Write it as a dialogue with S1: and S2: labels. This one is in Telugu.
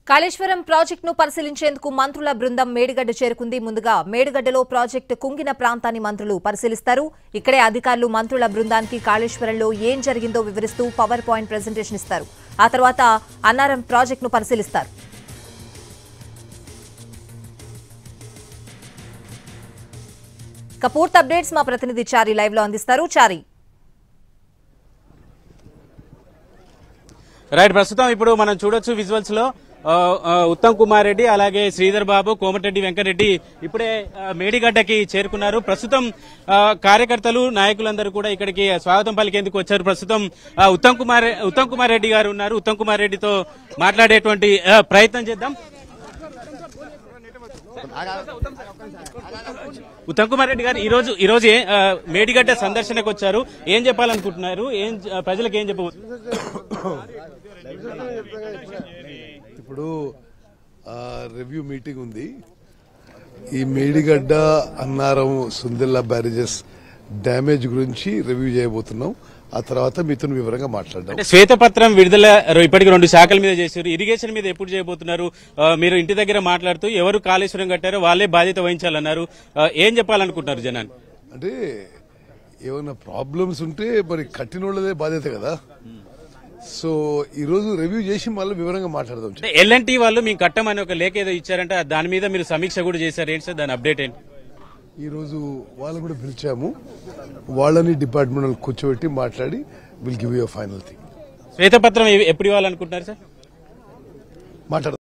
S1: కాళేశ్వరం ప్రాజెక్టును పరిశీలించేందుకు మంత్రుల బృందం మేడిగడ్డ చేరుకుంది. ముందుగా మేడిగడ్డలో ప్రాజెక్టు కుంగిన ప్రాంతాన్ని మంత్రులు పరిశీలిస్తారు. ఇక్కడే అధికారులు మంత్రుల బృందానికి కాళేశ్వరంలో ఏం జరిగిందో వివరిస్తూ పవర్ పాయింట్ ప్రెజెంటేషన్ ఇస్తారు. ఆ తర్వాత అన్నారం ప్రాజెక్టును పరిశీలిస్తారు. పూర్తి అప్డేట్స్ మా ప్రతినిధి చారి లైవ్ లో అందిస్తారు. చారి,
S2: రైట్, ప్రస్తుతం ఇప్పుడు మనం చూడొచ్చు విజువల్స్ లో ఉత్తమ్ కుమార్ రెడ్డి అలాగే శ్రీధర్ బాబు, కోమటిరెడ్డి వెంకటరెడ్డి ఇప్పుడే మేడిగడ్డకి చేరుకున్నారు. ప్రస్తుతం కార్యకర్తలు నాయకులందరూ కూడా ఇక్కడికి స్వాగతం పలికేందుకు వచ్చారు. ప్రస్తుతం ఉత్తమ్ కుమార్ రెడ్డి గారు ఉన్నారు. ఉత్తమ్ కుమార్ రెడ్డితో మాట్లాడేటువంటి ప్రయత్నం చేద్దాం. ఉత్తమ్ కుమార్ రెడ్డి గారు ఈ రోజు మేడిగడ్డ సందర్శనకు వచ్చారు. ఏం చెప్పాలనుకుంటున్నారు? ప్రజలకు ఏం చెప్పబోతున్నారు?
S3: ఇప్పుడు రివ్యూ మీటింగ్ ఉంది. ఈ మేడిగడ్డ, అన్నారం, సుందిల్లా బ్యారేజెస్ డ్యామేజ్ గురించి రివ్యూ చేయబోతున్నాం. ఆ తర్వాత మీతో వివరంగా మాట్లాడదాం.
S2: శ్వేతపత్రం విడుదల ఇప్పటికి 2 శాఖల మీద చేశారు. ఇరిగేషన్ మీద ఎప్పుడు చేయబోతున్నారు? మీరు ఇంటి దగ్గర మాట్లాడుతూ ఎవరు కాళేశ్వరం కట్టారో వాళ్ళే బాధ్యత వహించాలన్నారు. ఏం చెప్పాలనుకుంటున్నారు జనాన్ని?
S3: అంటే ఏమైనా ప్రాబ్లమ్స్ ఉంటే మరి కట్టినోళ్లదే బాధ్యత కదా. సో ఈ రోజు రివ్యూ చేసి మళ్ళీ వివరంగా మాట్లాడదాం.
S2: ఎల్ఎన్టీ వాళ్ళు మీకు కట్టమని ఒక లేఖ ఏదో ఇచ్చారంటే దాని మీద మీరు సమీక్ష కూడా చేశారు. ఏంటి సార్ దాని అప్డేట్ ఏంటి?
S3: ఈ రోజు వాళ్ళు కూడా పిలిచాము. వాళ్ళని డిపార్ట్మెంట్ కూర్చోబెట్టి మాట్లాడి will give you final thing.
S2: శ్వేతపత్రం ఎప్పుడు ఇవ్వాలనుకుంటున్నారు సార్?
S3: మాట్లాడదాం.